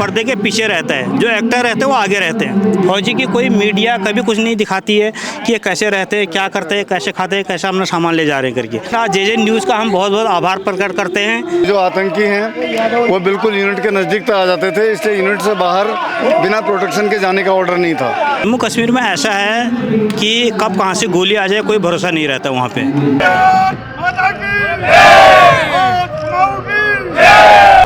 पर्दे के पीछे रहता है, जो एक्टर रहते हैं वो आगे रहते हैं। फौजी की कोई मीडिया कभी कुछ नहीं दिखाती है कि ये कैसे रहते हैं, क्या करते हैं, कैसे खाते हैं, कैसे अपना सामान ले जा रहे हैं करके। आज जे न्यूज़ का हम बहुत बहुत आभार प्रकट करते हैं। जो आतंकी हैं वो बिल्कुल यूनिट के नज़दीक तक आ जाते थे, इसलिए यूनिट से बाहर बिना प्रोटेक्शन के जाने का ऑर्डर नहीं था। जम्मू कश्मीर में ऐसा है कि कब कहाँ से गोली आ जाए कोई भरोसा नहीं रहता वहाँ पे।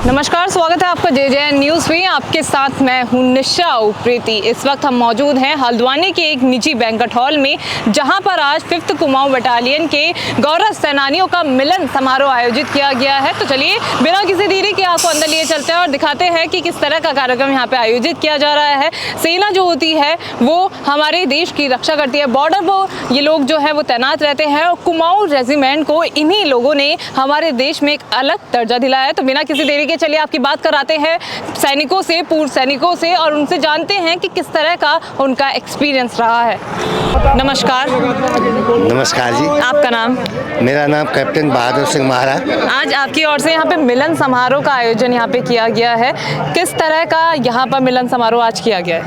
नमस्कार, स्वागत है आपका जे न्यूज़ में। आपके साथ मैं हूं निशा उप्रेती। इस वक्त हम मौजूद हैं हल्द्वानी के एक निजी बैंक्वेट हॉल में, जहां पर आज 5th कुमाऊं बटालियन के गौरव सेनानियों का मिलन समारोह आयोजित किया गया है। तो चलिए बिना किसी देरी के आपको अंदर लिए चलते हैं और दिखाते हैं कि किस तरह का कार्यक्रम यहाँ पे आयोजित किया जा रहा है। सेना जो होती है वो हमारे देश की रक्षा करती है, बॉर्डर पर ये लोग जो है वो तैनात रहते हैं और कुमाऊं रेजिमेंट को इन्हीं लोगों ने हमारे देश में एक अलग दर्जा दिलाया है। तो बिना किसी देरी के चलिए आपकी बात कराते हैं सैनिकों से, पूर्व सैनिकों से, और उनसे जानते हैं कि किस तरह का उनका एक्सपीरियंस रहा है। नमस्कार। नमस्कार जी। आपका नाम? मेरा नाम कैप्टन बहादुर सिंह महारा। आज आपकी ओर से यहाँ पे मिलन समारोह का आयोजन यहाँ पे किया गया है। किस तरह का यहाँ पर मिलन समारोह आज किया गया है?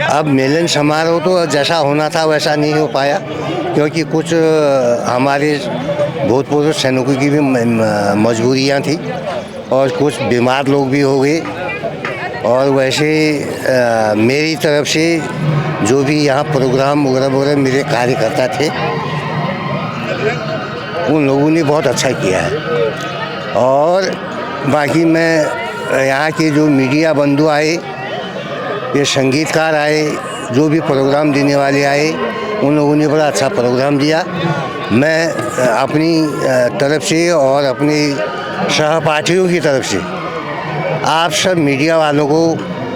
अब मिलन समारोह तो जैसा होना था वैसा नहीं हो पाया, क्योंकि कुछ हमारे भूतपूर्व सैनिकों की भी मजबूरियाँ थी और कुछ बीमार लोग भी हो गए। और वैसे मेरी तरफ से जो भी यहाँ प्रोग्राम वगैरह मेरे कार्यकर्ता थे उन लोगों ने बहुत अच्छा किया है। और बाकी मैं यहाँ के जो मीडिया बंधु आए, ये संगीतकार आए, जो भी प्रोग्राम देने वाले आए, उन लोगों ने बड़ा अच्छा प्रोग्राम दिया। मैं अपनी तरफ से और अपने सहपाठियों की तरफ से आप सब मीडिया वालों को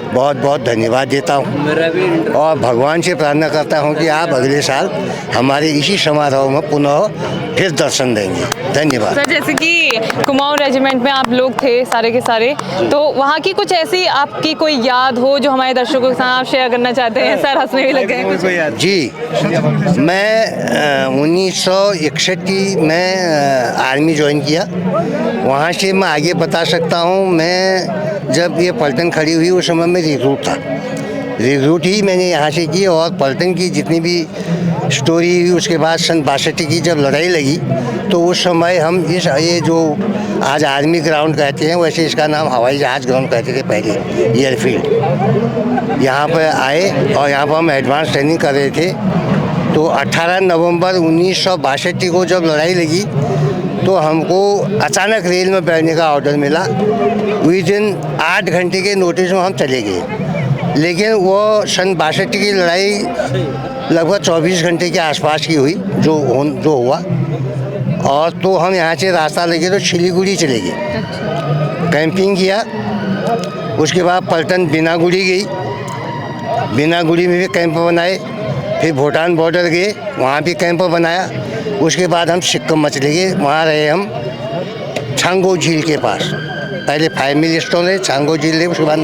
बहुत बहुत धन्यवाद देता हूँ और भगवान से प्रार्थना करता हूँ कि आप अगले साल हमारे इसी समारोह में पुनः फिर दर्शन देंगे। धन्यवाद। सर, जैसे कि कुमाऊं रेजिमेंट में आप लोग थे सारे के सारे, तो वहाँ की कुछ ऐसी आपकी कोई याद हो जो हमारे दर्शकों के साथ आप शेयर करना चाहते हैं? सर हंसने भी लगे हैं। जी, मैं 1961 की मैं आर्मी ज्वाइन किया। वहाँ से मैं आगे बता सकता हूँ। मैं जब ये पलटन खड़ी हुई उस समय में रिक्रूट था। रिक्रूट ही मैंने यहाँ से की और पलटन की जितनी भी स्टोरी हुई उसके बाद सन 62 की जब लड़ाई लगी तो उस समय हम ये जो आज आर्मी ग्राउंड कहते हैं वैसे इसका नाम हवाई जहाज़ ग्राउंड कहते थे पहले, एयरफील्ड। यहाँ पर आए और यहाँ पर हम एडवांस ट्रेनिंग कर रहे थे। तो 18 नवंबर 1962 को जब लड़ाई लगी तो हमको अचानक रेल में बैठने का ऑर्डर मिला। विदिन 8 घंटे के नोटिस में हम चले गए, लेकिन वो सन 62 की लड़ाई लगभग 24 घंटे के आसपास की हुई जो हुआ। और तो हम यहाँ से रास्ता लगे तो सिलीगुड़ी चले गए, कैंपिंग किया। उसके बाद पलटन बिनागुड़ी गई, बिनागुड़ी में भी कैंप बनाए। फिर भूटान बॉर्डर गए, वहाँ भी कैंप बनाया। उसके बाद हम सिक्किम में चले गए, वहाँ रहे हम छांगो झील के पास। पहले 5 मील स्टोन है, छांगो झील है, उसके बाद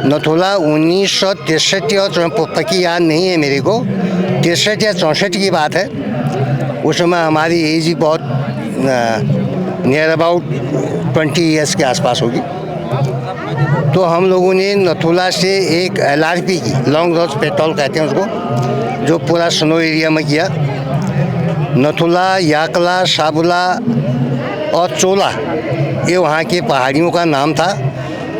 नथुला 1963 और पक्की याद नहीं है मेरे को, 63 या 64 की बात है। उस समय हमारी एज ही बहुत नियर अबाउट 20 ईयर्स के आसपास होगी। तो हम लोगों ने नथुला से एक LRP की, लॉन्ग रेंज पेट्रोल कहते हैं उसको, जो पूरा स्नो एरिया में किया। नथुला, याकला, साबुला और चोला ये वहाँ के पहाड़ियों का नाम था।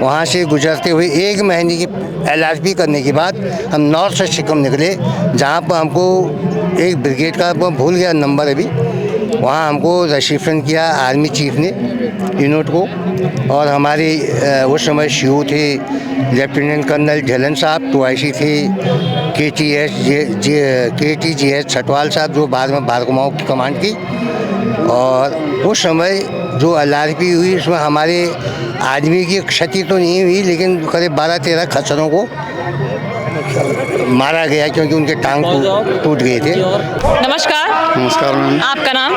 वहाँ से गुजरते हुए 1 महीने की LRP करने के बाद हम नॉर्थ से सिक्किम निकले, जहाँ पर हमको एक ब्रिगेड का भूल गया नंबर अभी, वहाँ हमको रिसीप्शन किया आर्मी चीफ ने यूनिट को। और हमारे उस समय CO थे लेफ्टिनेंट कर्नल झलन साहब, 2IC थे KTGS छटवाल साहब, जो बाद में भारत कुमाऊं की कमांड की। और उस समय जो LRP हुई उसमें हमारे आदमी की क्षति तो नहीं हुई, लेकिन करीब 12-13 खच्चरों को मारा गया क्योंकि उनके टांग टूट गए थे। नमस्कार। नमस्कार मैम। आपका नाम?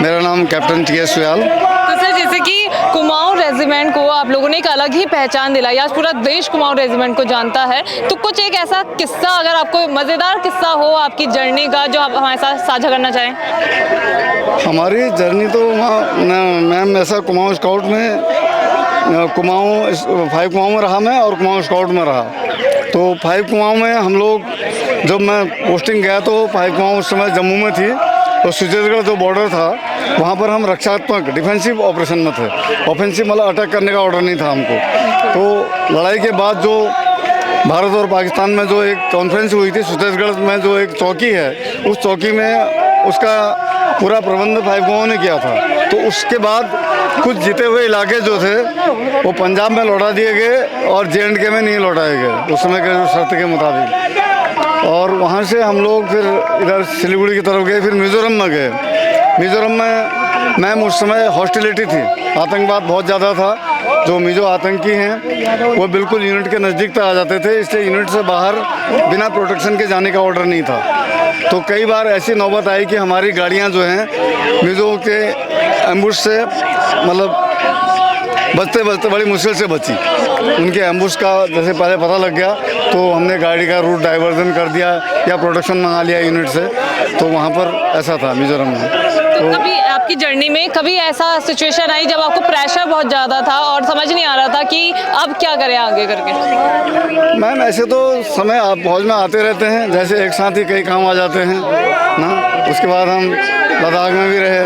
मेरा नाम कैप्टन TS सुयाल। तो सर, जैसे कि कुमाऊं रेजिमेंट को आप लोगों ने एक अलग ही पहचान दिलाई, आज पूरा देश कुमाऊं रेजिमेंट को जानता है। तो कुछ एक ऐसा किस्सा, अगर आपको मज़ेदार किस्सा हो आपकी जर्नी का, जो आप हमारे साथ साझा करना चाहें? हमारी जर्नी तो वहाँ मैम ऐसा कुमाऊं स्काउट में कुमाऊँ 5 कुमाऊँ में रहा मैं और कुमाऊँ स्काउट में रहा। तो 5 कुमाऊँ में हम लोग जब मैं पोस्टिंग गया तो 5 कुमाऊँ उस समय जम्मू में थी और छत्तीसगढ़ जो बॉर्डर था वहाँ पर हम रक्षात्मक डिफेंसिव ऑपरेशन में थे। ऑफेंसिव मतलब अटैक करने का ऑर्डर नहीं था हमको। तो लड़ाई के बाद जो भारत और पाकिस्तान में जो एक कॉन्फ्रेंस हुई थी छत्तीसगढ़ में, जो एक चौकी है, उस चौकी में उसका पूरा प्रबंध 5 कुमाऊँ ने किया था। तो उसके बाद कुछ जीते हुए इलाके जो थे वो पंजाब में लौटा दिए गए और J&K में नहीं लौटाए गए उस समय के शर्त के मुताबिक। और वहाँ से हम लोग फिर इधर सिलीगुड़ी की तरफ गए, फिर मिज़ोरम में गए। मिज़ोरम में मैम उस समय हॉस्टिलिटी थी, आतंकवाद बहुत ज़्यादा था। जो मिज़ो आतंकी हैं वो बिल्कुल यूनिट के नज़दीक तक आ जाते थे, इसलिए यूनिट से बाहर बिना प्रोटेक्शन के जाने का ऑर्डर नहीं था। तो कई बार ऐसी नौबत आई कि हमारी गाड़ियाँ जो हैं मिज़ो के एम्बुश से मतलब बचते बचते बड़ी मुश्किल से बची। उनके एम्बुश का जैसे पहले पता लग गया तो हमने गाड़ी का रूट डाइवर्जन कर दिया या प्रोटेक्शन मंगा लिया यूनिट से। तो वहाँ पर ऐसा था मिज़ोरम में। तो कभी आपकी जर्नी में कभी ऐसा सिचुएशन आई जब आपको प्रेशर बहुत ज़्यादा था और समझ नहीं आ रहा था कि अब क्या करें आगे करके? मैम ऐसे तो समय आप फौज में आते रहते हैं, जैसे एक साथ ही कई काम आ जाते हैं ना। उसके बाद हम लद्दाख में भी रहे,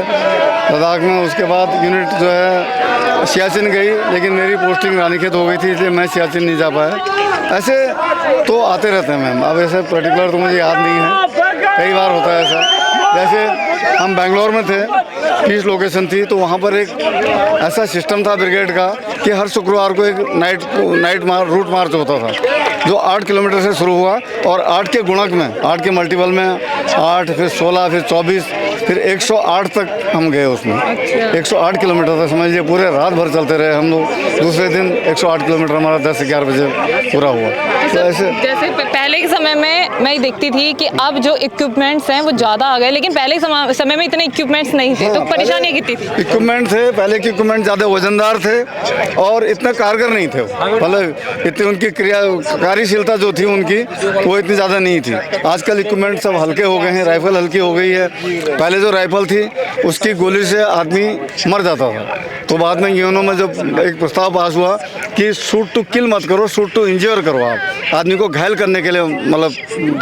लद्दाख में उसके बाद यूनिट जो है सियाचिन गई, लेकिन मेरी पोस्टिंग रानीखेत हो गई थी इसलिए मैं सियाचिन नहीं जा पाया। ऐसे तो आते रहते हैं मैम, अब ऐसे पर्टिकुलर तो मुझे याद नहीं है, कई बार होता है ऐसा। जैसे हम बेंगलोर में थे, पीस लोकेशन थी, तो वहाँ पर एक ऐसा सिस्टम था ब्रिगेड का कि हर शुक्रवार को एक नाइट रूट मार्च होता था जो 8 किलोमीटर से शुरू हुआ और 8 के गुणक में, 8 के मल्टीपल में 8, फिर 16, फिर 24, फिर 108 तक हम गए उसमें। 108 किलोमीटर तक समझ लीजिए, पूरे रात भर चलते रहे हम लोग। दूसरे दिन 108 किलोमीटर हमारा 10 से 11 बजे पूरा हुआ। तो ऐसे जैसे पहले के समय में मैं देखती थी कि अब जो इक्विपमेंट्स हैं वो ज़्यादा आ गए, लेकिन पहले के समय में इतने इक्विपमेंट्स नहीं थे। तो परेशानी कितनी थी? इक्विपमेंट थे, पहले के इक्विपमेंट ज़्यादा वजनदार थे और इतने कारगर नहीं थे। मतलब इतनी उनकी कार्यशीलता जो थी उनकी वो इतनी ज़्यादा नहीं थी। आजकल इक्विपमेंट सब हल्के हो गए हैं, राइफल हल्की हो गई है। पहले जो राइफल थी उसकी गोली से आदमी मर जाता था। तो बाद में यूएनओ में जब एक प्रस्ताव पास हुआ कि शूट टू किल मत करो, शूट टू इंजर करो, आप आदमी को घायल करने के लिए मतलब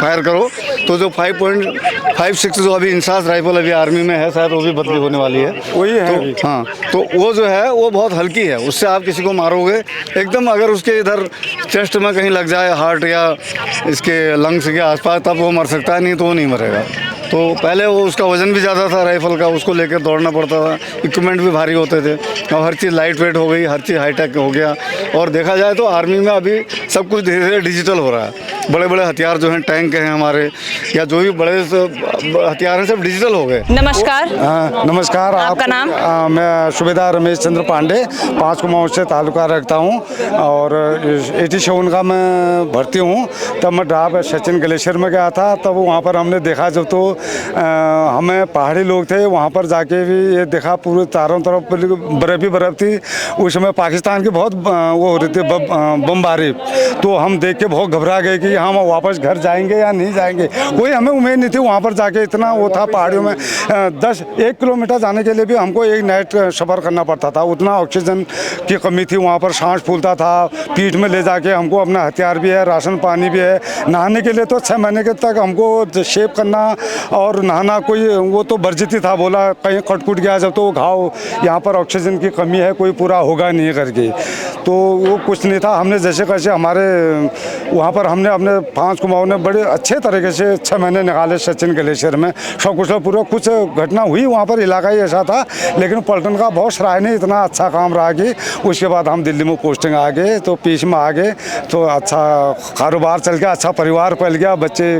फायर करो। तो जो 5.56 जो अभी इंसास राइफल अभी आर्मी में है, शायद वो भी बदली होने वाली है, वही है। तो हाँ, तो वो जो है वो बहुत हल्की है, उससे आप किसी को मारोगे एकदम, अगर उसके इधर चेस्ट में कहीं लग जाए, हार्ट या इसके लंग्स के आसपास, तब वो मर सकता है, नहीं तो वो नहीं मरेगा। तो पहले वो उसका वज़न भी ज़्यादा था राइफ़ल का, उसको लेकर दौड़ना पड़ता था, इक्विपमेंट भी भारी होते थे। और हर चीज़ लाइट वेट हो गई, हर चीज़ हाईटेक हो गया। और देखा जाए तो आर्मी में अभी सब कुछ धीरे धीरे डिजिटल हो रहा है। बड़े बड़े हथियार जो हैं, टैंक हैं हमारे, या जो भी बड़े हथियार हैं, सब डिजिटल हो गए। नमस्कार। नमस्कार। आपका नाम? मैं सूबेदार रमेश चंद्र पांडे, 5 कुमाऊँ से ताल्लुका रखता हूँ और 87 का मैं भर्ती हूँ। तब मैं ड्राप सचिन ग्लेशियर में गया था, तब वहाँ पर हमने देखा, जब तो हमें पहाड़ी लोग थे, वहाँ पर जाके भी ये देखा पूरे चारों तरफ बर्फ़ ही बर्फ़ थी। उस समय पाकिस्तान की बहुत वो हो रही थी बमबारी। तो हम देख के बहुत घबरा गए कि हम वापस घर जाएंगे या नहीं जाएंगे। कोई हमें उम्मीद नहीं थी वहाँ पर जाके, इतना वो था पहाड़ियों में। 1 किलोमीटर जाने के लिए भी हमको एक नाइट सफ़र करना पड़ता था, उतना ऑक्सीजन की कमी थी वहाँ पर, सांस फूलता था। पीठ में ले जाके हमको अपना हथियार भी है, राशन पानी भी है। नहाने के लिए तो 6 महीने के तक हमको शेप करना और नहाना कोई वो तो वर्जित ही था। बोला कहीं कट गया जब तो वो घाव, यहाँ पर ऑक्सीजन की कमी है, कोई पूरा होगा नहीं करके, तो वो कुछ नहीं था। हमने जैसे कैसे हमारे वहाँ पर हमने अपने 5 कुमाऊँ ने बड़े अच्छे तरीके से 6 महीने निकाले सचिन ग्लेशियर में। सब कुछ पूरा कुछ घटना हुई वहाँ पर, इलाका ही ऐसा था, लेकिन पलटन का बहुत सराहनीय इतना अच्छा काम रहा कि उसके बाद हम दिल्ली में पोस्टिंग आ गए, तो पीस में आ गए, तो अच्छा कारोबार चल गया, अच्छा परिवार पल गया, बच्चे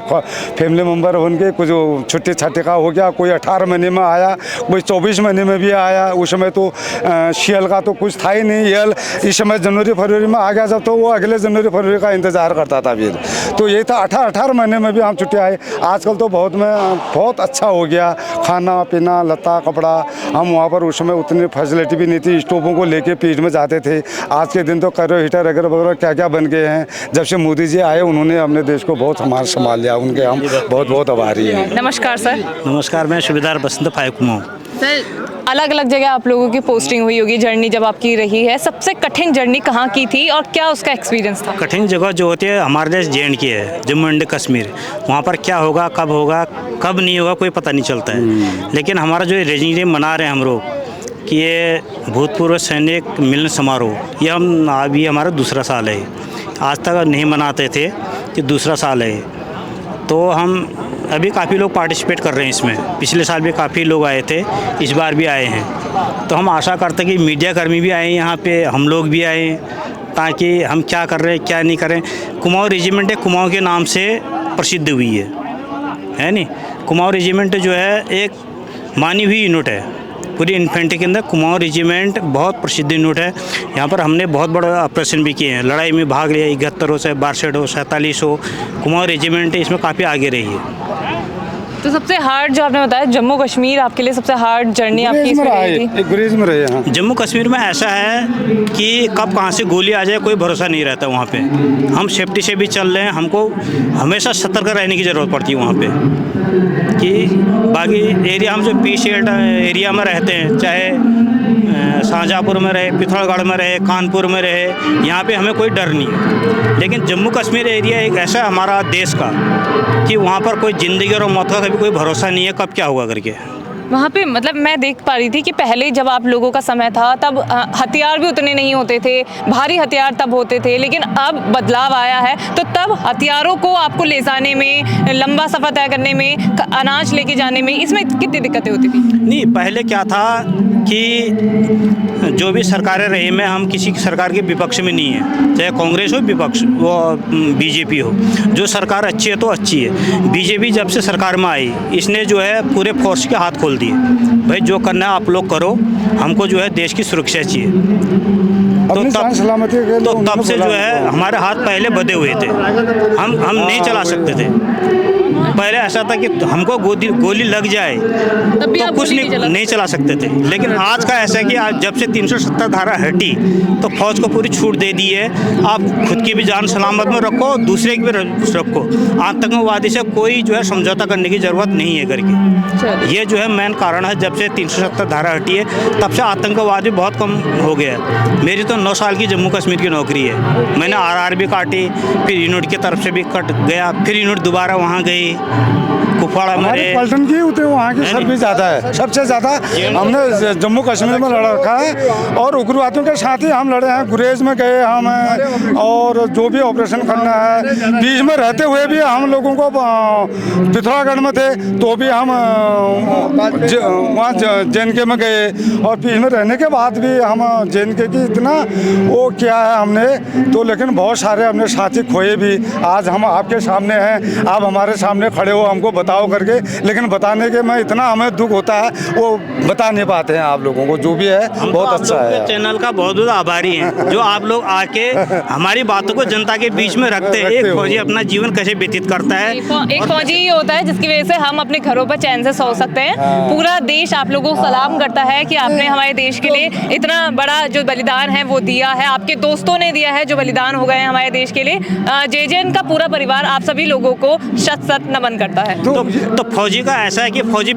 फैमिली मेम्बर उनके कुछ छुट्टी छाट्टी का हो गया। कोई 18 महीने में आया, कोई 24 महीने में भी आया। उस समय तो सीएल का तो कुछ था ही नहीं। यल इस समय जनवरी फरवरी में आ गया जब, तो वो अगले जनवरी फरवरी का इंतज़ार करता था फिर। तो ये था 18 महीने में भी हम छुट्टी आए। आजकल तो बहुत अच्छा हो गया, खाना पीना लत्ता कपड़ा। हम वहाँ पर उस समय उतनी फैसिलिटी भी नहीं थी, स्टोवों को लेके पीठ में जाते थे। आज के दिन तो करो हीटर वगैरह क्या क्या बन गए हैं। जब से मोदी जी आए उन्होंने अपने देश को बहुत संभाल लिया, उनके हम बहुत बहुत आभारी हैं। नमस्कार सर। नमस्कार, मैं सूबेदार बसंत 5 कुमाऊँ। सर अलग अलग जगह आप लोगों की पोस्टिंग हुई होगी, जर्नी जब आपकी रही है, सबसे कठिन जर्नी कहाँ की थी और क्या उसका एक्सपीरियंस था? कठिन जगह जो होती है हमारे देश JNK है, जम्मू एंड कश्मीर। वहाँ पर क्या होगा, कब नहीं होगा, कोई पता नहीं चलता है। लेकिन हमारा जो रेजिमेंट मना रहे हैं हम लोग कि ये भूतपूर्व सैनिक मिलन समारोह, ये हम अभी हमारा दूसरा साल है। आज तक नहीं मनाते थे कि दूसरा साल है, तो हम अभी काफ़ी लोग पार्टिसिपेट कर रहे हैं इसमें। पिछले साल भी काफ़ी लोग आए थे, इस बार भी आए हैं। तो हम आशा करते हैं कि मीडिया कर्मी भी आए यहाँ पे, हम लोग भी आए, ताकि हम क्या कर रहे हैं क्या नहीं कर रहे हैं। कुमाऊँ रेजिमेंट है, कुमाऊँ के नाम से प्रसिद्ध हुई है नहीं। कुमाऊँ रेजिमेंट जो है एक मानी हुई यूनिट है पूरी इन्फेंट्री के अंदर। कुमाऊँ रेजिमेंट बहुत प्रसिद्ध यूनिट है। यहाँ पर हमने बहुत बड़ा ऑपरेशन भी किए हैं, लड़ाई में भाग लिया, 71 हो, 62 हो, 47 हो। कुमाऊँ रेजिमेंट इसमें काफ़ी आगे रही है। तो सबसे हार्ड जो आपने बताया जम्मू कश्मीर, आपके लिए सबसे हार्ड जर्नी आपकी इसमें रही थी? गुरेज में रहे हैं। जम्मू कश्मीर में ऐसा है कि कब कहाँ से गोली आ जाए कोई भरोसा नहीं रहता वहाँ पे। हम सेफ्टी से भी चल रहे हैं, हमको हमेशा सतर्क रहने की ज़रूरत पड़ती है वहाँ पे। कि बाकी एरिया हम जो पीस एरिया में रहते हैं, चाहे शाहजहाँपुर में रहे, पिथौरागढ़ में रहे, कानपुर में रहे, यहाँ पे हमें कोई डर नहीं है। लेकिन जम्मू कश्मीर एरिया एक ऐसा है हमारा देश का कि वहाँ पर कोई ज़िंदगी और मौत का कभी कोई भरोसा नहीं है, कब क्या होगा करके। वहाँ पे मतलब मैं देख पा रही थी कि पहले जब आप लोगों का समय था तब हथियार भी उतने नहीं होते थे, भारी हथियार तब होते थे, लेकिन अब बदलाव आया है। तो तब हथियारों को आपको ले जाने में, लंबा सफ़र तय करने में, अनाज लेके जाने में, इसमें कितनी दिक्कतें होती थी? नहीं, पहले क्या था कि जो भी सरकारें रही में, हम किसी सरकार के विपक्ष में नहीं है, चाहे कांग्रेस हो विपक्ष, वो BJP हो। जो सरकार अच्छी है तो अच्छी है। BJP जब से सरकार में आई, इसने जो है पूरे फोर्स के हाथ खोल दिए। भाई जो करना है आप लोग करो, हमको जो है देश की सुरक्षा चाहिए। तो तब से जो है हमारे हाथ पहले बंधे हुए थे, हम नहीं चला सकते थे। पहले ऐसा था कि हमको गोली लग जाए तो कुछ नहीं चला सकते थे। लेकिन आज का ऐसा है कि आज जब से 370 धारा हटी तो फौज को पूरी छूट दे दी है। आप खुद की भी जान सलामत में रखो, दूसरे की भी रखो। आतंकवादी से कोई जो है समझौता करने की ज़रूरत नहीं है करके। ये जो है मेन कारण है, जब से 370 धारा हटी है तब से आतंकवाद भी बहुत कम हो गया है। मेरी तो 9 साल की जम्मू कश्मीर की नौकरी है। मैंने RR भी काटी, फिर यूनिट की तरफ से भी कट गया, फिर यूनिट दोबारा वहाँ गई, कुपवाड़ा में रहे। पलटन की होते वहाँ की सर्विस ज़्यादा है, सबसे ज़्यादा हमने जम्मू कश्मीर में लड़ रखा है। और उग्रवादियों के साथ ही हम लड़े हैं, गुरेज में गए हम हैं, और जो भी ऑपरेशन करना है। बीच में रहते हुए भी हम लोगों को पिथौरागढ़ में थे तो भी हम वहाँ JNK में गए, और बीच में रहने के बाद भी हम JNK की इतना वो किया है हमने तो। लेकिन बहुत सारे हमने साथी खोए भी। आज हम आपके सामने हैं, आप हमारे सामने खड़े हो, हमको बताओ करके, लेकिन बताने के में इतना हमें दुख होता है, वो बता नहीं पाते हैं आप लोगों को। जो भी है बहुत अच्छा है। चैनल का बहुत बहुत आभारी हैं जो आप लोग आके हमारी बातों को जनता के बीच में रखते हैं। एक फौजी अपना जीवन कैसे व्यतीत करता है, एक फौजी ही होता है जिसकी वजह से हम अपने घरों पर चैन से सो सकते हैं। पूरा देश आप लोगों को सलाम करता है कि आपने हमारे देश के लिए इतना बड़ा जो बलिदान है वो दिया है, आपके दोस्तों ने दिया है जो बलिदान हो गए हैं हमारे देश के लिए। JJN का पूरा परिवार आप सभी लोगों को शत नमन करता है। तो फौजी का ऐसा है कि फौजी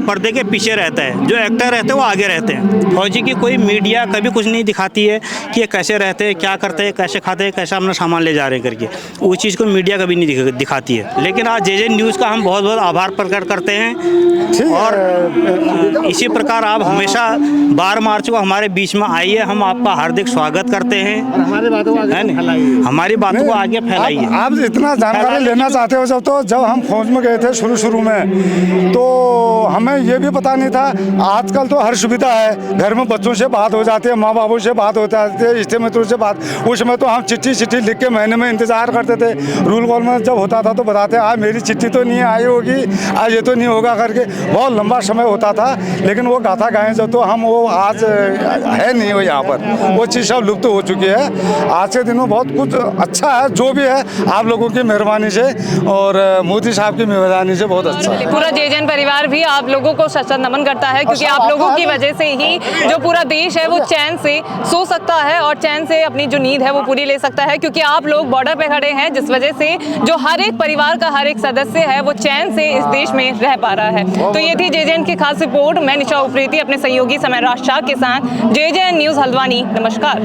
पर्दे के पीछे रहता है, जो एक्टर रहते हैं वो आगे रहते हैं। फौजी की कोई मीडिया कभी कुछ नहीं दिखाती है कि ये कैसे रहते हैं, क्या करते हैं, कैसे खाते हैं, कैसे अपना सामान ले जा रहे हैं करके। वो चीज़ को मीडिया कभी नहीं दिखाती है। लेकिन आज JJN न्यूज़ का हम बहुत बहुत आभार प्रकट करते हैं। और इसी प्रकार आप हमेशा 12 मार्च को हमारे बीच में आइए, हम आपका हार्दिक स्वागत करते हैं। हमारी बातों को आगे फैलाइए। आप इतना जानकारी लेना चाहते हो जब हम फौज में गए थे शुरू में, तो हमें ये भी पता नहीं था। आजकल तो हर सुविधा है, घर में बच्चों से बात हो जाती है, माँ बापों से बात हो जाती है, रिश्ते मित्रों से बात। उस समय तो हम चिट्ठी लिख के महीने में इंतजार करते थे। रूल कॉल में जब होता था तो बताते आज मेरी चिट्ठी तो नहीं आई होगी, आज ये तो नहीं होगा करके। बहुत लंबा समय होता था। लेकिन वो गाथा गाएं जो तो हम वो आज है नहीं हो यहाँ पर, वो चीज़ सब लुप्त हो चुकी है। आज के दिन में बहुत कुछ अच्छा है, जो भी है आप लोगों की मेहरबानी से और मोदी साहब की मेहरबानी आसानी से बहुत अच्छा है। पूरा जेजेएन परिवार भी आप लोगों को सशक्त नमन करता है, क्योंकि आप लोगों की वजह से ही जो पूरा देश है वो चैन से सो सकता है और चैन से अपनी जो नींद है वो पूरी ले सकता है, क्योंकि आप लोग बॉर्डर पे खड़े हैं, जिस वजह से जो हर एक परिवार का हर एक सदस्य है वो चैन से इस देश में रह पा रहा है। तो ये थी जेजेएन की खास रिपोर्ट। मैं निशा उप्रेती अपने सहयोगी समय राज शाह के साथ, जेजेएन न्यूज़ हल्द्वानी। नमस्कार।